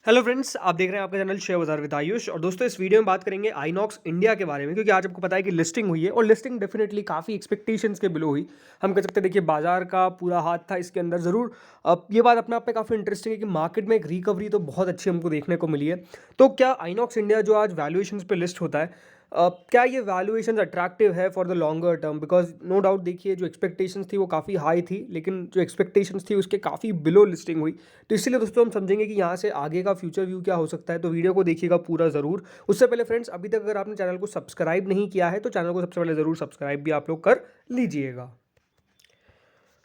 Hello friends, आप देख रहे हैं आपका चैनल शेयर बाजार विद आयुष। और दोस्तों, इस वीडियो में बात करेंगे आइनॉक्स इंडिया के बारे में, क्योंकि आज आपको पता है कि लिस्टिंग हुई है और लिस्टिंग डेफिनेटली काफ़ी एक्सपेक्टेशंस के बिलो हुई। हम कह सकते हैं, देखिए बाजार का पूरा हाथ था इसके अंदर ज़रूर। अब ये बात अपने आप में काफ़ी इंटरेस्टिंग है कि मार्केट में एक रिकवरी तो बहुत अच्छी हमको देखने को मिली है। तो क्या आइनॉक्स इंडिया जो आज वैल्यूएशंस पे लिस्ट होता है, क्या ये वैल्यूएशंस अट्रैक्टिव है for the longer term? Because no doubt देखिए, जो एक्सपेक्टेशंस थी वो काफ़ी हाई थी, लेकिन जो एक्सपेक्टेशंस थी उसके काफ़ी बिलो लिस्टिंग हुई। तो इसीलिए दोस्तों हम समझेंगे कि यहाँ से आगे का फ्यूचर व्यू क्या हो सकता है। तो वीडियो को देखिएगा पूरा ज़रूर। उससे पहले फ्रेंड्स, अभी तक अगर आपने चैनल को सब्सक्राइब नहीं किया है तो चैनल को सबसे पहले ज़रूर सब्सक्राइब भी आप लोग कर लीजिएगा।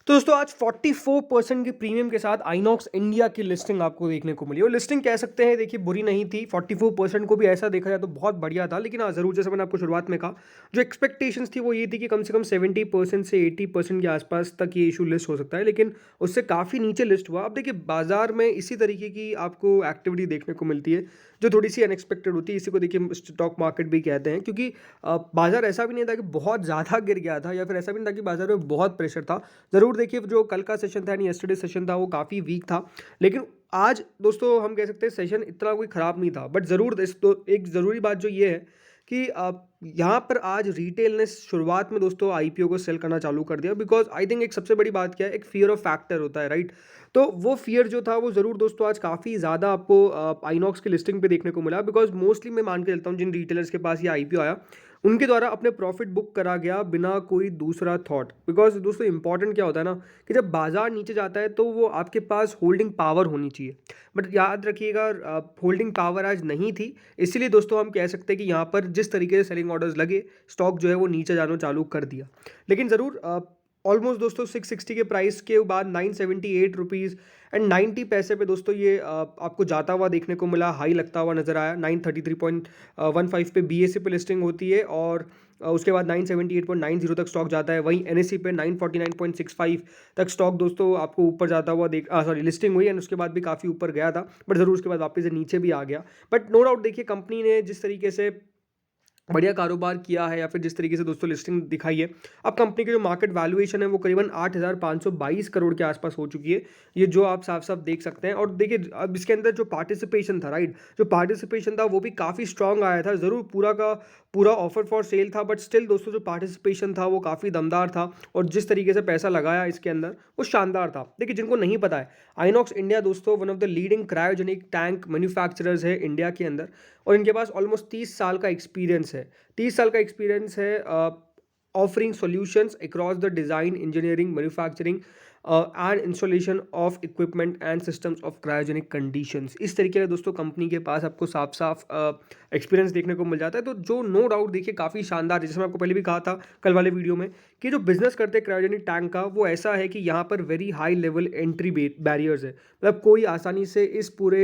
तो दोस्तों, आज 44% की प्रीमियम के साथ आइनॉक्स इंडिया की लिस्टिंग आपको देखने को मिली। और लिस्टिंग कह सकते हैं, देखिए बुरी नहीं थी। 44% को भी ऐसा देखा जाए तो बहुत बढ़िया था। लेकिन हाँ, ज़रूर जैसे मैंने आपको शुरुआत में कहा, जो एक्सपेक्टेशंस थी वो ये थी कि कम से कम 70% से 80% के आसपास तक ये इशू लिस्ट हो सकता है, लेकिन उससे काफ़ी नीचे लिस्ट हुआ। अब देखिए, बाजार में इसी तरीके की आपको एक्टिविटी देखने को मिलती है जो थोड़ी सी अनएक्सपेक्टेड होती है। इसी को देखिए स्टॉक मार्केट भी कहते हैं, क्योंकि बाजार ऐसा भी नहीं था कि बहुत ज़्यादा गिर गया था, या फिर ऐसा भी नहीं था कि बाजार में बहुत प्रेशर था। ज़रूर देखिए, जो कल का सेशन था यानी यस्टरडे सेशन था वो काफ़ी वीक था। लेकिन आज दोस्तों हम कह सकते हैं सेशन इतना कोई ख़राब नहीं था। बट ज़रूर एक ज़रूरी बात जो ये है कि यहाँ पर आज रिटेल ने शुरुआत में दोस्तों आईपीओ को सेल करना चालू कर दिया। बिकॉज आई थिंक एक सबसे बड़ी बात क्या है, एक फियर ऑफ फैक्टर होता है, राइट? तो वो फियर जो था वो ज़रूर दोस्तों आज काफ़ी ज़्यादा आपको आइनॉक्स की लिस्टिंग पे देखने को मिला। बिकॉज मोस्टली मैं मान के चलता हूँ, जिन रिटेलर्स के पास ये आईपीओ आया उनके द्वारा अपने प्रॉफिट बुक करा गया बिना कोई दूसरा थॉट। बिकॉज दोस्तों, इंपॉर्टेंट क्या होता है ना, कि जब बाजार नीचे जाता है तो वो आपके पास होल्डिंग पावर होनी चाहिए। बट याद रखिएगा, होल्डिंग पावर आज नहीं थी। इसीलिए दोस्तों हम कह सकते हैं कि यहाँ पर जिस तरीके से सेलिंग ऑर्डर्स लगे, स्टॉक जो है वो नीचे जाना चालू कर दिया। लेकिन ज़रूर ऑलमोस्ट दोस्तों 660 के प्राइस के बाद 978 रुपीज़ एंड 90 पैसे पे दोस्तों ये आपको जाता हुआ देखने को मिला, हाई लगता हुआ नजर आया। 933.15 पे बीएससी पे लिस्टिंग होती है, और उसके बाद 978.90 तक स्टॉक जाता है। वहीं एनएससी पे 949.65 तक स्टॉक दोस्तों आपको ऊपर जाता हुआ लिस्टिंग हुई, एंड उसके बाद भी काफ़ी ऊपर गया था। बट ज़रूर उसके बाद वापस से नीचे भी आ गया। बट नो डाउट देखिए, कंपनी ने जिस तरीके से बढ़िया कारोबार किया है, या फिर जिस तरीके से दोस्तों लिस्टिंग दिखाई है, अब कंपनी की जो मार्केट वैल्यूएशन है वो करीबन 8,522 करोड़ के आसपास हो चुकी है। ये जो आप साफ साफ देख सकते हैं। और देखिए, अब इसके अंदर जो पार्टिसिपेशन था, राइट, जो पार्टिसिपेशन था वो भी काफ़ी स्ट्रांग आया था। ज़रूर पूरा का पूरा ऑफर फॉर सेल था, बट स्टिल दोस्तों जो पार्टिसिपेशन था वो काफ़ी दमदार था। और जिस तरीके से पैसा लगाया इसके अंदर वो शानदार था। देखिए, जिनको नहीं पता है, आइनॉक्स इंडिया दोस्तों one of the leading cryogenic tank manufacturers है इंडिया के अंदर। और इनके पास ऑलमोस्ट 30 साल का एक्सपीरियंस है। 30 साल का एक्सपीरियंस है offering solutions across the design, engineering, manufacturing and installation of equipment and systems of cryogenic conditions. इस तरीके का दोस्तों कंपनी के पास आपको साफ साफ एक्सपीरियंस देखने को मिल जाता है। तो जो नो डाउट देखिए काफ़ी शानदार है। जैसे मैं आपको पहले भी कहा था कल वाले वीडियो में, कि जो बिजनेस करते हैं क्रायोजेनिक टैंक का, वो ऐसा है कि यहाँ पर very high level entry barriers है। मतलब कोई आसानी से इस पूरे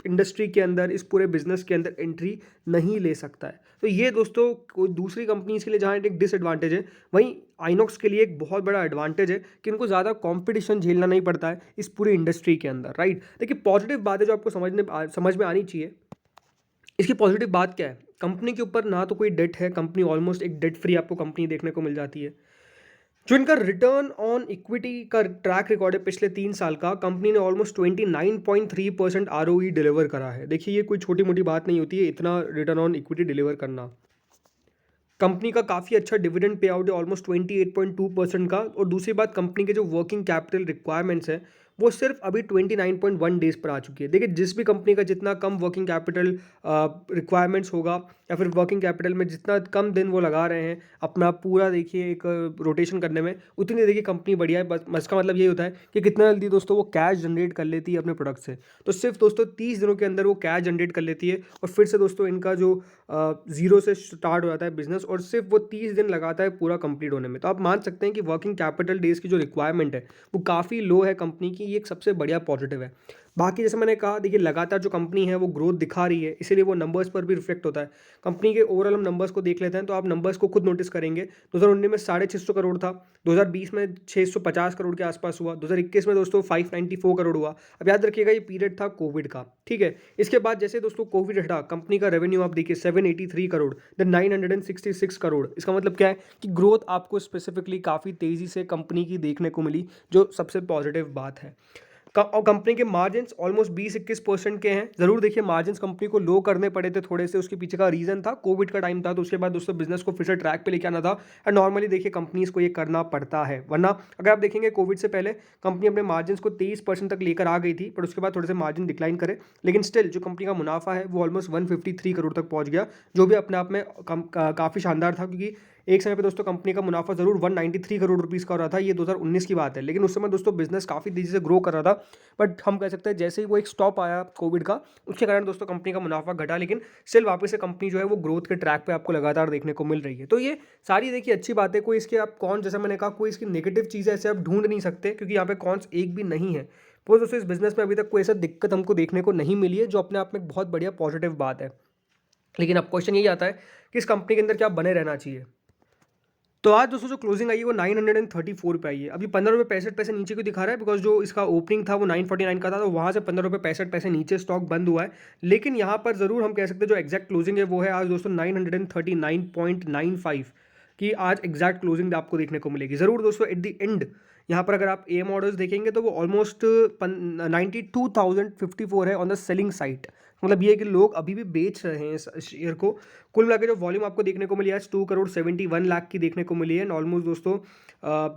इंडस्ट्री के अंदर, इस पूरे बिजनेस के अंदर एंट्री नहीं ले सकता है। तो ये दोस्तों कोई दूसरी कंपनीज के लिए जहाँ एक डिसएडवांटेज है, वहीं आइनॉक्स के लिए एक बहुत बड़ा एडवांटेज है कि इनको ज़्यादा कंपटीशन झेलना नहीं पड़ता है इस पूरी इंडस्ट्री के अंदर, राइट? देखिए, पॉजिटिव बात है जो आपको समझ में आनी चाहिए। इसकी पॉजिटिव बात क्या है? कंपनी के ऊपर ना तो कोई डेट है, कंपनी ऑलमोस्ट एक डेट फ्री आपको कंपनी देखने को मिल जाती है। जो इनका रिटर्न ऑन इक्विटी का ट्रैक रिकॉर्ड है पिछले 3 साल का, कंपनी ने ऑलमोस्ट 29.3% आरओई डिलीवर करा है। देखिए, ये कोई छोटी मोटी बात नहीं होती है इतना रिटर्न ऑन इक्विटी डिलीवर करना। कंपनी का काफ़ी अच्छा डिविडेंड पे आउट है, ऑलमोस्ट 28.2% का। और दूसरी बात, कंपनी के जो वर्किंग कैपिटल रिक्वायरमेंट्स है वो सिर्फ अभी 29.1 डेज पर आ चुकी है। देखिए, जिस भी कंपनी का जितना कम वर्किंग कैपिटल रिक्वायरमेंट्स होगा, या फिर वर्किंग कैपिटल में जितना कम दिन वो लगा रहे हैं अपना पूरा देखिए एक रोटेशन करने में, उतनी देखिए कंपनी बढ़िया है। बस इसका मतलब ये होता है कि कितना जल्दी दोस्तों वो कैश जनरेट कर लेती है अपने प्रोडक्ट से। तो सिर्फ दोस्तों 30 दिनों के अंदर वो कैश जनरेट कर लेती है, और फिर से दोस्तों इनका जो जीरो से स्टार्ट हो जाता है बिजनेस, और सिर्फ वो 30 दिन लगाता है पूरा कंप्लीट होने में। तो आप मान सकते हैं कि वर्किंग कैपिटल डेज की जो रिक्वायरमेंट है वो काफ़ी लो है कंपनी की। ये एक सबसे बढ़िया पॉजिटिव है। बाकी जैसे मैंने कहा, देखिए लगातार जो कंपनी है वो ग्रोथ दिखा रही है, इसीलिए वो नंबर्स पर भी रिफ्लेक्ट होता है। कंपनी के ओवरऑल हम नंबर्स को देख लेते हैं तो आप नंबर्स को खुद नोटिस करेंगे। 2019 में 650 करोड़ था, 2020 में 650 करोड़ के आसपास हुआ, 2021 में दोस्तों 594 करोड़ हुआ। अब याद रखिएगा ये पीरियड था कोविड का, ठीक है। इसके बाद जैसे दोस्तों कोविड हटा, कंपनी का रेवेन्यू आप देखिए 783 करोड़, देन 966 करोड़। इसका मतलब क्या है कि ग्रोथ आपको स्पेसिफिकली काफ़ी तेज़ी से कंपनी की देखने को मिली, जो सबसे पॉजिटिव बात है। और कंपनी के मार्जिन्स ऑलमोस्ट 20-21% के हैं। ज़रूर देखिए मार्जिन्स कंपनी को लो करने पड़े थे थोड़े से, उसके पीछे का रीज़न था कोविड का टाइम था, तो उसके बाद दोस्तों बिजनेस को फिर से ट्रैक पे लेके आना था। एंड नॉर्मली देखिए कंपनीज़ को ये करना पड़ता है, वरना अगर आप देखेंगे कोविड से पहले कंपनी अपने मार्जिन्स को 23% तक लेकर आ गई थी, पर उसके बाद थोड़े से मार्जिन डिक्लाइन करे, लेकिन स्टिल जो कंपनी का मुनाफा है वो ऑलमोस्ट 153 करोड़ तक पहुंच गया, जो भी अपने आप में काफ़ी शानदार था। क्योंकि एक समय पे दोस्तों कंपनी का मुनाफा जरूर 193 करोड़ रुपीस का हो रहा था, ये 2019 की बात है, लेकिन उस समय दोस्तों बिजनेस काफ़ी तेज़ी से ग्रो कर रहा था। बट हम कह सकते हैं जैसे ही वो एक स्टॉप आया कोविड का, उसके कारण दोस्तों कंपनी का मुनाफा घटा, लेकिन स्टिल वापस से कंपनी जो है वो ग्रोथ के ट्रैक पे आपको लगातार देखने को मिल रही है। तो ये सारी देखिए अच्छी बात है, कोई इसके आप कौन, जैसा मैंने कहा, कोई इसकी नेगेटिव चीज़ ऐसे आप ढूंढ नहीं सकते, क्योंकि यहाँ पे कौन एक भी नहीं है। तो दोस्तों इस बिजनेस में अभी तक कोई ऐसा दिक्कत हमको देखने को नहीं मिली है, जो अपने आप में एक बहुत बढ़िया पॉजिटिव बात है। लेकिन अब क्वेश्चन यही आता है कि इस कंपनी के अंदर क्या बने रहना चाहिए। तो आज दोस्तों जो क्लोजिंग आई है वो 934 पे आई है। अभी 15 रुपये 65 पैसे नीचे को दिखा रहा है, बिकॉज जो इसका ओपनिंग था वो 949 का था, तो वहाँ से 15 रुपये 65 पैसे नीचे स्टॉक बंद हुआ है। लेकिन यहाँ पर ज़रूर हम कह सकते हैं जो एग्जैक्ट क्लोजिंग है वो है आज दोस्तों 939.95 की आज एग्जैक्ट क्लोजिंग आपको देखने को मिलेगी। ज़रूर दोस्तों एट द एंड यहाँ पर अगर आप एम ऑर्डर्स देखेंगे तो वो ऑलमोस्ट 92,054 है ऑन द सेलिंग साइड। मतलब ये है कि लोग अभी भी बेच रहे हैं इस शेयर को। कुल मिला के जो वॉल्यूम आपको देखने को मिली है 2,71,00,000 की देखने को मिली है। ऑलमोस्ट दोस्तों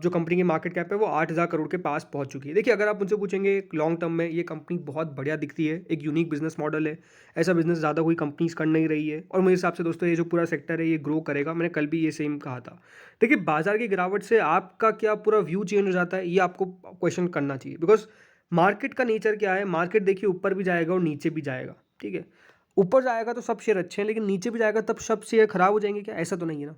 जो कंपनी की मार्केट कैप है वो 8,000 करोड़ के पास पहुंच चुकी है। देखिए अगर आप मुझसे पूछेंगे लॉन्ग टर्म में ये कंपनी बहुत बढ़िया दिखती है, एक यूनिक बिजनेस मॉडल है, ऐसा बिजनेस ज़्यादा कोई कंपनीज कर नहीं रही है, और मेरे हिसाब से दोस्तों ये जो पूरा सेक्टर है ये ग्रो करेगा। मैंने कल भी ये सेम कहा था। देखिए बाजार की गिरावट से आपका क्या पूरा व्यू चेंज हो जाता है, ये आपको क्वेश्चन करना चाहिए। बिकॉज मार्केट का नेचर क्या है, मार्केट देखिए ऊपर भी जाएगा और नीचे भी जाएगा, ठीक है। ऊपर जाएगा तो सब शेयर अच्छे हैं, लेकिन नीचे भी जाएगा तब सब शेयर खराब हो जाएंगे क्या? ऐसा तो नहीं है ना।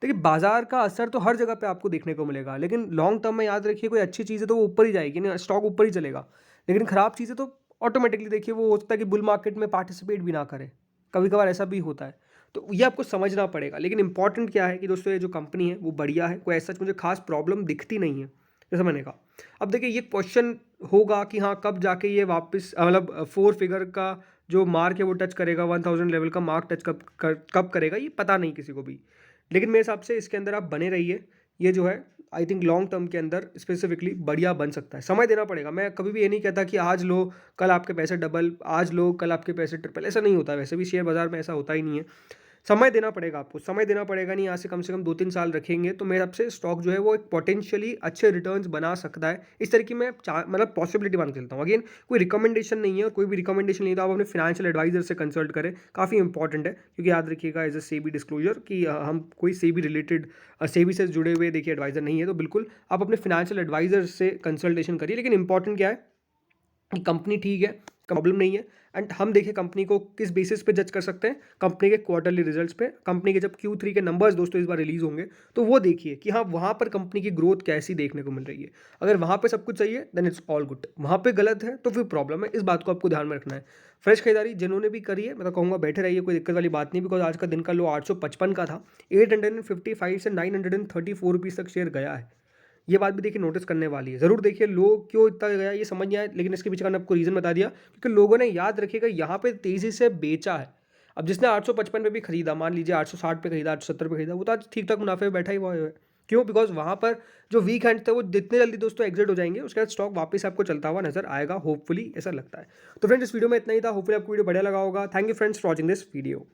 देखिए बाजार का असर तो हर जगह पे आपको देखने को मिलेगा, लेकिन लॉन्ग टर्म में याद रखिए कोई अच्छी चीज़ है तो वो ऊपर ही जाएगी ना, स्टॉक ऊपर ही चलेगा। लेकिन खराब चीज़ है तो ऑटोमेटिकली देखिए वो हो सकता है कि बुल मार्केट में पार्टिसिपेट भी ना करे, कभी कभार ऐसा भी होता है। तो ये आपको समझना पड़ेगा। लेकिन इंपॉर्टेंट क्या है कि दोस्तों ये जो कंपनी है वो बढ़िया है, कोई ऐसा मुझे खास प्रॉब्लम दिखती नहीं है, जैसा मैंने कहा। अब देखिए ये क्वेश्चन होगा कि हाँ कब जाके ये वापस मतलब 4 फिगर का जो मार्क है वो टच करेगा, 1000 लेवल का मार्क टच कब करेगा, ये पता नहीं किसी को भी। लेकिन मेरे हिसाब से इसके अंदर आप बने रहिए, ये जो है आई थिंक लॉन्ग टर्म के अंदर स्पेसिफिकली बढ़िया बन सकता है। समय देना पड़ेगा। मैं कभी भी ये नहीं कहता कि आज लो कल आपके पैसे डबल, आज लो कल आपके पैसे ट्रिपल, ऐसा नहीं होता। वैसे भी शेयर बाजार में ऐसा होता ही नहीं है। समय देना पड़ेगा आपको, समय देना पड़ेगा। नहीं आज से कम 2-3 साल रखेंगे तो मेरे हिसाब से स्टॉक जो है वो एक पोटेंशियली अच्छे रिटर्न्स बना सकता है। इस तरह की मैं मतलब पॉसिबिलिटी मान के चलता हूँ। अगेन कोई रिकमेंडेशन नहीं है, और कोई भी रिकमेंडेशन नहीं, तो आप अपने फाइनेंशियल एडवाइजर से कंसल्ट करें, काफ़ी इंपॉर्टेंट है। क्योंकि याद रखिएगा एज अ सेबी डिस्क्लोजर कि हम कोई सेबी रिलेटेड सेबी से जुड़े हुए देखिए एडवाइजर नहीं है, तो बिल्कुल आप अपने फाइनेंशियल एडवाइजर से कंसल्टेशन करिए। लेकिन इंपॉर्टेंट क्या है कि कंपनी ठीक है, प्रॉब्लम नहीं है। एंड हम देखिए कंपनी को किस बेसिस पे जज कर सकते हैं, कंपनी के क्वार्टरली रिजल्ट्स पे। कंपनी के जब Q3 के नंबर्स दोस्तों इस बार रिलीज होंगे तो वो देखिए कि हाँ वहाँ पर कंपनी की ग्रोथ कैसी देखने को मिल रही है। अगर वहाँ पे सब कुछ सही है देन इट्स ऑल गुड, वहाँ पे गलत है तो फिर प्रॉब्लम है। इस बात को आपको ध्यान में रखना है। फ्रेश खरीदारी जिन्होंने भी करी है मैं तो कहूँगा बैठे रहिए, कोई दिक्कत वाली बात नहीं। बिकॉज आज का दिन का लो 855 का था, 855 से 934 रुपीज़ तक शेयर गया है। ये बात भी देखिए नोटिस करने वाली है। ज़रूर देखिए लोग क्यों इतना गया ये समझ नहीं आया, लेकिन इसके पीछे का मैंने आपको रीज़न बता दिया, क्योंकि लोगों ने याद रखिएगा यहाँ पे तेज़ी से बेचा है। अब जिसने 855 पे भी खरीदा, मान लीजिए 860 पे खरीदा, 870 पे खरीदा, वो तो आज ठीक ठाक मुनाफे में बैठा ही हुआ है। क्यों? बिकॉज वहाँ पर जो वीक हैंड थे वो जितने जल्दी दोस्तों एग्जिट हो जाएंगे, उसके बाद स्टॉक वापस आपको चलता हुआ नजर आएगा, होपफुली ऐसा लगता है। तो फ्रेंड्स इस वीडियो में इतना ही था। होपफुली आपको वीडियो बढ़िया लगा होगा। Thank you friends for watching this video.